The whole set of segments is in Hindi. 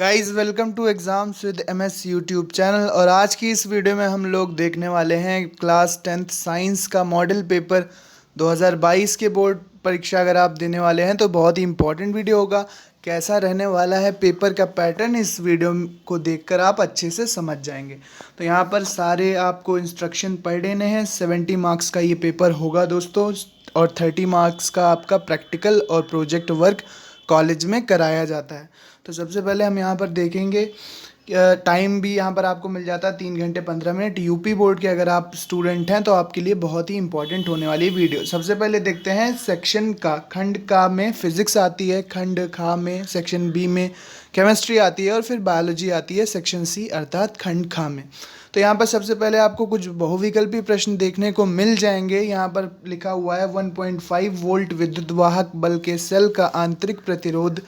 Guys welcome to exams with MS YouTube channel. और आज की इस वीडियो में हम लोग देखने वाले हैं क्लास 10th साइंस का मॉडल पेपर 2022 के बोर्ड परीक्षा। अगर आप देने वाले हैं तो बहुत ही इंपॉर्टेंट वीडियो होगा। कैसा रहने वाला है पेपर का पैटर्न, इस वीडियो को देखकर आप अच्छे से समझ जाएंगे। तो यहाँ पर सारे आपको इंस्ट्रक्शन पढ़ लेने हैं। 70 मार्क्स का ये पेपर होगा दोस्तों, और 30 मार्क्स का आपका प्रैक्टिकल और प्रोजेक्ट वर्क कॉलेज में कराया जाता है। तो सबसे पहले हम यहाँ पर देखेंगे, टाइम भी यहाँ पर आपको मिल जाता है 3 घंटे 15 मिनट। यूपी बोर्ड के अगर आप स्टूडेंट हैं तो आपके लिए बहुत ही इंपॉर्टेंट होने वाली वीडियो। सबसे पहले देखते हैं सेक्शन का। खंड का में फिजिक्स आती है, खंड खा में सेक्शन बी में केमिस्ट्री आती है, और फिर बायोलॉजी आती है सेक्शन सी अर्थात खंड खा में। तो यहाँ पर सबसे पहले आपको कुछ बहुविकल्पी प्रश्न देखने को मिल जाएंगे। यहाँ पर लिखा हुआ है 1.5 वोल्ट विद्युत वाहक बल के सेल का आंतरिक प्रतिरोध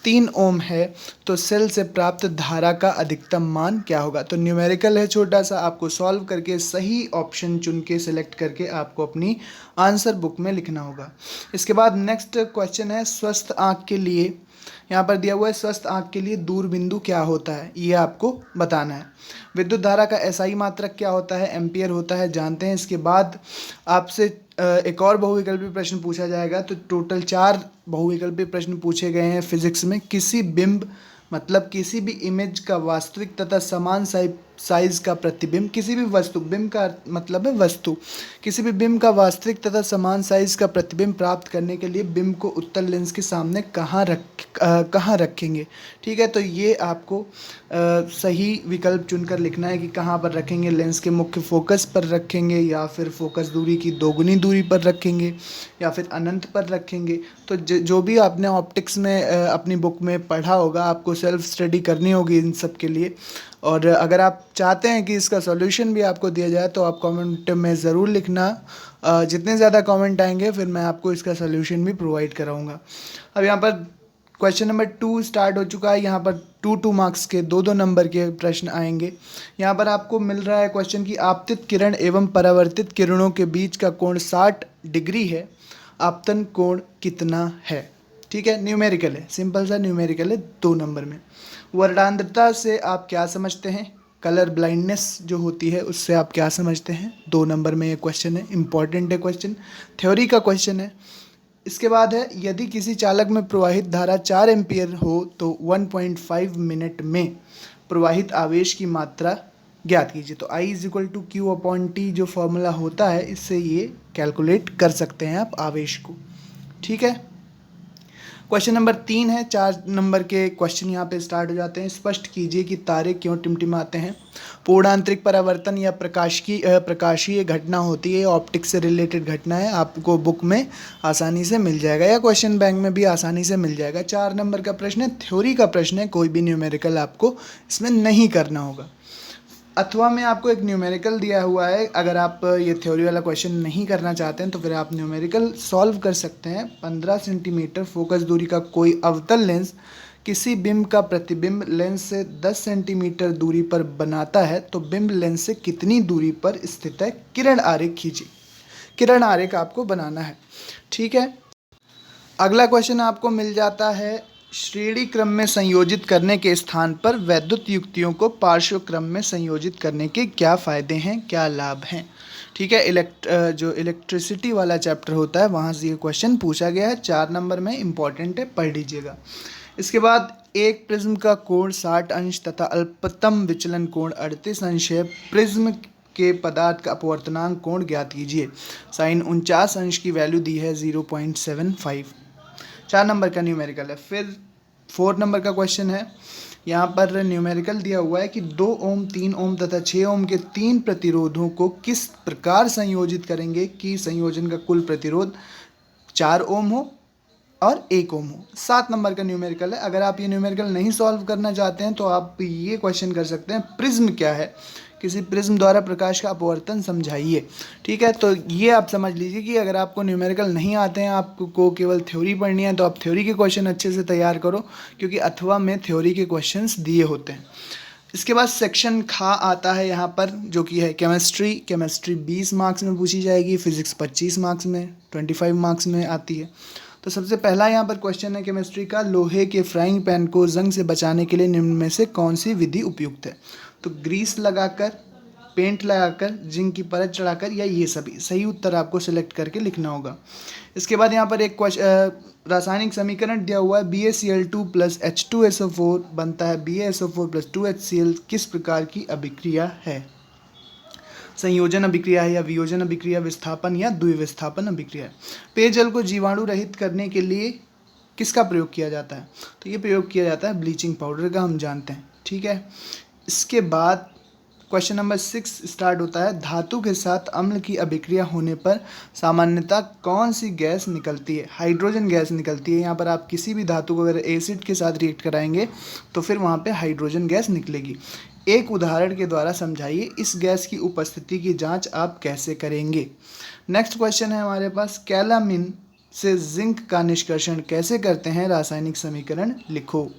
3 ओम है, तो सेल से प्राप्त धारा का अधिकतम मान क्या होगा। तो न्यूमेरिकल है छोटा सा, आपको सॉल्व करके सही ऑप्शन चुन के सिलेक्ट करके आपको अपनी आंसर बुक में लिखना होगा। इसके बाद नेक्स्ट क्वेश्चन है स्वस्थ आँख के लिए। यहाँ पर दिया हुआ है स्वस्थ आँख के लिए दूर बिंदु क्या होता है, ये आपको बताना है। विद्युत धारा का एसआई मात्रक क्या होता है, एम्पियर होता है, जानते हैं। इसके बाद आपसे एक और बहुविकल्पी प्रश्न पूछा जाएगा। तो टोटल 4 बहुविकल्पी प्रश्न पूछे गए हैं फिजिक्स में। किसी बिंब मतलब किसी भी इमेज का वास्तविक तथा समान साइज का प्रतिबिंब, किसी भी वस्तु, बिंब का मतलब है वस्तु, किसी भी बिंब का वास्तविक तथा समान साइज का प्रतिबिंब प्राप्त करने के लिए बिंब को उत्तल लेंस के सामने कहाँ रखेंगे। ठीक है, तो ये आपको सही विकल्प चुनकर लिखना है कि कहाँ पर रखेंगे। लेंस के मुख्य फोकस पर रखेंगे, या फिर फोकस दूरी की दोगुनी दूरी पर रखेंगे, या फिर अनंत पर रखेंगे। तो जो भी आपने ऑप्टिक्स में अपनी बुक में पढ़ा होगा, आपको सेल्फ स्टडी करनी होगी इन सब के लिए। और अगर आप चाहते हैं कि इसका सॉल्यूशन भी आपको दिया जाए तो आप कमेंट में ज़रूर लिखना। जितने ज़्यादा कमेंट आएंगे फिर मैं आपको इसका सॉल्यूशन भी प्रोवाइड कराऊंगा। अब यहाँ पर क्वेश्चन नंबर 2 स्टार्ट हो चुका है। यहाँ पर 2 मार्क्स के 2 नंबर के प्रश्न आएंगे। यहाँ पर आपको मिल रहा है क्वेश्चन कि आपतित किरण एवं परावर्तित किरणों के बीच का कोण 60 डिग्री है, आपतन कोण कितना है। ठीक है, न्यूमेरिकल है, सिंपल सा न्यूमेरिकल है 2 नंबर में। वर्णांतरता से आप क्या समझते हैं, कलर ब्लाइंडनेस जो होती है उससे आप क्या समझते हैं, 2 नंबर में ये क्वेश्चन है, इंपॉर्टेंट है क्वेश्चन, थ्योरी का क्वेश्चन है। इसके बाद है यदि किसी चालक में प्रवाहित धारा 4 एम्पियर हो तो 1.5 मिनट में प्रवाहित आवेश की मात्रा ज्ञात कीजिए। तो I = Q/T जो फॉर्मूला होता है, इससे ये कैलकुलेट कर सकते हैं आप आवेश को। ठीक है, क्वेश्चन नंबर 3 है। 4 नंबर के क्वेश्चन यहाँ पे स्टार्ट हो जाते हैं। स्पष्ट कीजिए कि तारे क्यों टिमटिमाते हैं। पूर्ण आंतरिक परावर्तन या प्रकाशीय घटना होती है, ऑप्टिक्स से रिलेटेड घटना है, आपको बुक में आसानी से मिल जाएगा या क्वेश्चन बैंक में भी आसानी से मिल जाएगा। 4 नंबर का प्रश्न है, थ्योरी का प्रश्न है, कोई भी न्यूमेरिकल आपको इसमें नहीं करना होगा। अथवा में आपको एक न्यूमेरिकल दिया हुआ है। अगर आप ये थ्योरी वाला क्वेश्चन नहीं करना चाहते हैं तो फिर आप न्यूमेरिकल सॉल्व कर सकते हैं। 15 सेंटीमीटर फोकस दूरी का कोई अवतल लेंस किसी बिंब का प्रतिबिंब लेंस से 10 सेंटीमीटर दूरी पर बनाता है, तो बिंब लेंस से कितनी दूरी पर स्थित है। किरण आरेख खींचिए। किरण आरेख आपको बनाना है। ठीक है, अगला क्वेश्चन आपको मिल जाता है श्रेणी क्रम में संयोजित करने के स्थान पर वैद्युत युक्तियों को पार्श्व क्रम में संयोजित करने के क्या फ़ायदे हैं, क्या लाभ हैं। ठीक है, जो इलेक्ट्रिसिटी वाला चैप्टर होता है वहाँ से ये क्वेश्चन पूछा गया है। 4 नंबर में इंपॉर्टेंट है, पढ़ लीजिएगा। इसके बाद एक प्रिज्म का कोण 60 अंश तथा अल्पतम विचलन कोण 38 अंश है। प्रिज्म के पदार्थ का अपवर्तनांक कोण ज्ञात कीजिए। साइन 49 अंश की वैल्यू दी है 0.75। 4 नंबर का न्यूमेरिकल है। फिर 4 नंबर का क्वेश्चन है। यहाँ पर न्यूमेरिकल दिया हुआ है कि 2 ओम, 3 ओम तथा 6 ओम के 3 प्रतिरोधों को किस प्रकार संयोजित करेंगे कि संयोजन का कुल प्रतिरोध 4 ओम हो और 1 ओम हो। 7 नंबर का न्यूमेरिकल है। अगर आप ये न्यूमेरिकल नहीं सॉल्व करना चाहते हैं तो आप ये क्वेश्चन कर सकते हैं, प्रिज्म क्या है, किसी प्रिज्म द्वारा प्रकाश का अपवर्तन समझाइए। ठीक है, तो ये आप समझ लीजिए कि अगर आपको न्यूमेरिकल नहीं आते हैं, आपको केवल थ्योरी पढ़नी है, तो आप थ्योरी के क्वेश्चन अच्छे से तैयार करो, क्योंकि अथवा में थ्योरी के क्वेश्चंस दिए होते हैं। इसके बाद सेक्शन खा आता है यहाँ पर, जो कि है केमिस्ट्री। केमिस्ट्री 20 मार्क्स में पूछी जाएगी, फिजिक्स 25 मार्क्स में, 25 मार्क्स में आती है। तो सबसे पहला यहाँ पर क्वेश्चन है केमिस्ट्री का, लोहे के फ्राइंग पैन को जंग से बचाने के लिए निम्न में से कौन सी विधि उपयुक्त है? तो ग्रीस लगाकर, पेंट लगाकर, जिंक की परत चढ़ाकर, या ये सभी। सही उत्तर आपको सिलेक्ट करके लिखना होगा। इसके बाद यहाँ पर एक रासायनिक समीकरण दिया हुआ है, BaCl2 प्लस H2SO4 बनता है BaSO4 प्लस 2HCl, किस प्रकार की अभिक्रिया है? संयोजन अभिक्रिया है या वियोजन अभिक्रिया, विस्थापन या द्विविस्थापन अभिक्रिया है? पेयजल को जीवाणु रहित करने के लिए किसका प्रयोग किया जाता है? तो ये प्रयोग किया जाता है ब्लीचिंग पाउडर का, हम जानते हैं। ठीक है, इसके बाद क्वेश्चन नंबर 6 स्टार्ट होता है, धातु के साथ अम्ल की अभिक्रिया होने पर सामान्यतः कौन सी गैस निकलती है? हाइड्रोजन गैस निकलती है। यहाँ पर आप किसी भी धातु को अगर एसिड के साथ रिएक्ट कराएंगे तो फिर वहाँ पे हाइड्रोजन गैस निकलेगी। एक उदाहरण के द्वारा समझाइए इस गैस की उपस्थिति की जांच आप कैसे करेंगे? नेक्स्ट क्वेश्चन है हमारे पास, कैलामिन से जिंक का निष्कर्षण कैसे करते हैं? रासायनिक समीकरण लिखो।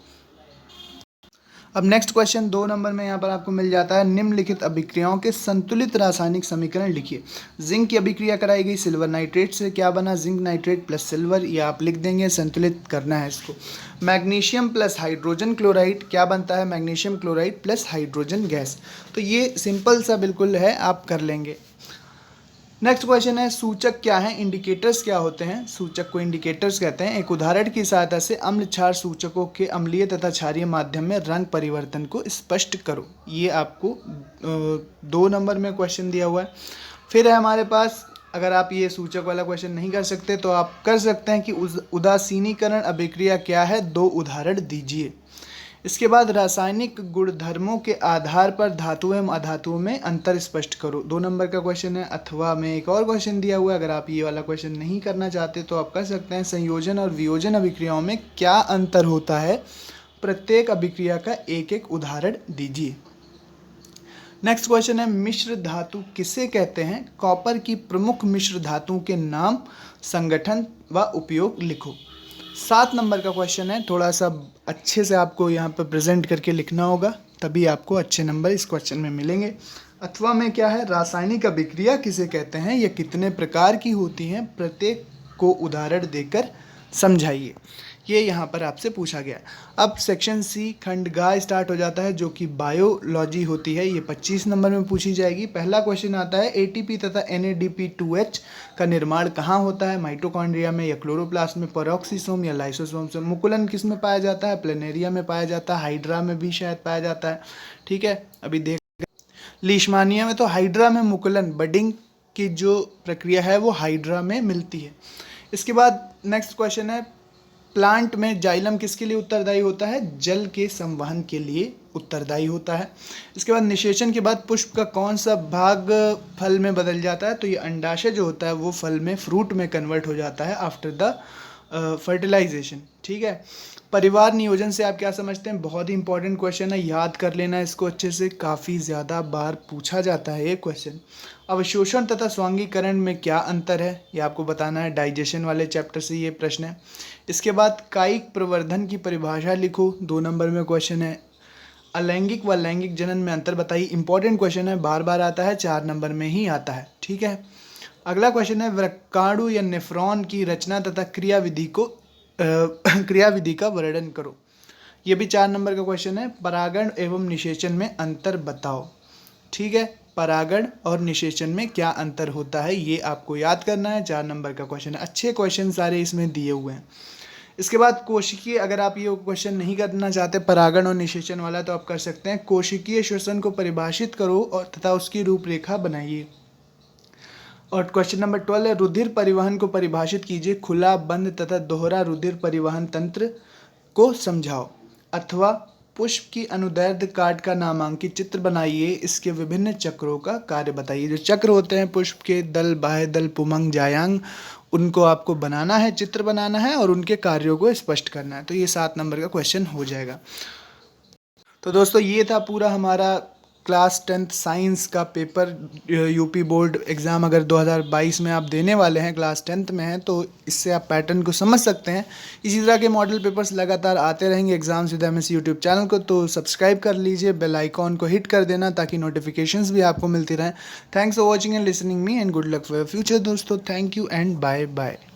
अब नेक्स्ट क्वेश्चन 2 नंबर में यहाँ पर आपको मिल जाता है, निम्नलिखित अभिक्रियाओं के संतुलित रासायनिक समीकरण लिखिए। जिंक की अभिक्रिया कराई गई सिल्वर नाइट्रेट से, क्या बना? जिंक नाइट्रेट प्लस सिल्वर, ये आप लिख देंगे, संतुलित करना है इसको। मैग्नीशियम प्लस हाइड्रोजन क्लोराइड, क्या बनता है? Magnesium chloride plus hydrogen gas. तो ये सिंपल सा बिल्कुल है, आप कर लेंगे। नेक्स्ट क्वेश्चन है, सूचक क्या है? इंडिकेटर्स क्या होते हैं? सूचक को इंडिकेटर्स कहते हैं। एक उदाहरण की सहायता से अम्ल क्षार सूचकों के अम्लीय तथा क्षारीय माध्यम में रंग परिवर्तन को स्पष्ट करो। ये आपको 2 नंबर में क्वेश्चन दिया हुआ है। फिर है हमारे पास, अगर आप ये सूचक वाला क्वेश्चन नहीं कर सकते तो आप कर सकते हैं कि उदासीनीकरण अभिक्रिया क्या है? 2 उदाहरण दीजिए। इसके बाद रासायनिक गुणधर्मों के आधार पर धातुओं एवं अधातुओं में अंतर स्पष्ट करो। 2 नंबर का क्वेश्चन है। अथवा में एक और क्वेश्चन दिया हुआ है, अगर आप ये वाला क्वेश्चन नहीं करना चाहते तो आप कर सकते हैं, संयोजन और वियोजन अभिक्रियाओं में क्या अंतर होता है? प्रत्येक अभिक्रिया का एक एक उदाहरण दीजिए। नेक्स्ट क्वेश्चन है, मिश्र धातु किसे कहते हैं? कॉपर की प्रमुख मिश्र धातुओं के नाम, संगठन व उपयोग लिखो। 7 नंबर का क्वेश्चन है, थोड़ा सा अच्छे से आपको यहाँ पर प्रेजेंट करके लिखना होगा, तभी आपको अच्छे नंबर इस क्वेश्चन में मिलेंगे। अथवा में क्या है? रासायनिक अभिक्रिया किसे कहते हैं? यह कितने प्रकार की होती हैं? प्रत्येक को उदाहरण देकर समझाइए। ये यहाँ पर आपसे पूछा गया। अब सेक्शन सी खंड गा स्टार्ट हो जाता है, जो कि बायोलॉजी होती है। ये 25 नंबर में पूछी जाएगी। पहला क्वेश्चन आता है, एटीपी तथा NADP2H का निर्माण कहाँ होता है? माइटोकॉन्ड्रिया में या क्लोरोप्लास्ट में, पेरोक्सीसोम या लाइसोसोम से। मुकुलन किस में पाया जाता है? प्लेनेरिया में पाया जाता है, हाइड्रा में भी शायद पाया जाता है। ठीक है, अभी देख लीशमानिया में तो हाइड्रा में मुकुलन, बडिंग की जो प्रक्रिया है वो हाइड्रा में मिलती है। इसके बाद नेक्स्ट क्वेश्चन है, प्लांट में जाइलम किसके लिए उत्तरदायी होता है? जल के संवहन के लिए उत्तरदायी होता है। इसके बाद निषेचन के बाद पुष्प का कौन सा भाग फल में बदल जाता है? तो ये अंडाशय जो होता है वो फल में, फ्रूट में कन्वर्ट हो जाता है आफ्टर द फर्टिलाइजेशन। ठीक है, परिवार नियोजन से आप क्या समझते हैं? बहुत ही इंपॉर्टेंट क्वेश्चन है, याद कर लेना इसको अच्छे से, काफ़ी ज़्यादा बार पूछा जाता है ये क्वेश्चन। अवशोषण तथा स्वांगीकरण में क्या अंतर है? ये आपको बताना है, डाइजेशन वाले चैप्टर से ये प्रश्न है। इसके बाद कायिक प्रवर्धन की परिभाषा लिखो, 2 नंबर में क्वेश्चन है। अलैंगिक व लैंगिक जनन में अंतर बताइए, इंपॉर्टेंट क्वेश्चन है, बार बार आता है, 4 नंबर में ही आता है। ठीक है, अगला क्वेश्चन है, वृक्काणु या नेफ्रॉन की रचना तथा क्रियाविधि का वर्णन करो। ये भी 4 नंबर का क्वेश्चन है। परागण एवं निषेचन में अंतर बताओ। ठीक है, परागण और निषेचन में क्या अंतर होता है ये आपको याद करना है, 4 नंबर का क्वेश्चन है। अच्छे क्वेश्चन सारे इसमें दिए हुए हैं। इसके बाद कोशिकीय, अगर आप ये क्वेश्चन नहीं करना चाहते परागण और निषेचन वाला तो आप कर सकते हैं, कोशिकीय श्वसन को परिभाषित करो और तथा उसकी रूपरेखा बनाइए। और क्वेश्चन नंबर 12 है, रुधिर परिवहन को परिभाषित कीजिए, खुला, बंद तथा दोहरा रुधिर परिवहन तंत्र को समझाओ। अथवा पुष्प की अनुदैर्ध्य काट का नामांकित चित्र बनाइए, इसके विभिन्न चक्रों का कार्य बताइए। जो चक्र होते हैं पुष्प के, दल, बाह्य दल, पुमंग, जायांग, उनको आपको बनाना है, चित्र बनाना है और उनके कार्यों को स्पष्ट करना है। तो ये 7 नंबर का क्वेश्चन हो जाएगा। तो दोस्तों ये था पूरा हमारा क्लास 10th साइंस का पेपर। यूपी बोर्ड एग्ज़ाम अगर 2022 में आप देने वाले हैं, क्लास 10th में हैं, तो इससे आप पैटर्न को समझ सकते हैं। इसी तरह के मॉडल पेपर्स लगातार आते रहेंगे exams with MS YouTube channel को, तो सब्सक्राइब कर लीजिए, बेल आइकॉन को हिट कर देना ताकि नोटिफिकेशंस भी आपको मिलती रहें। Thanks for watching and listening me and good luck for your future दोस्तों। Thank you and bye bye.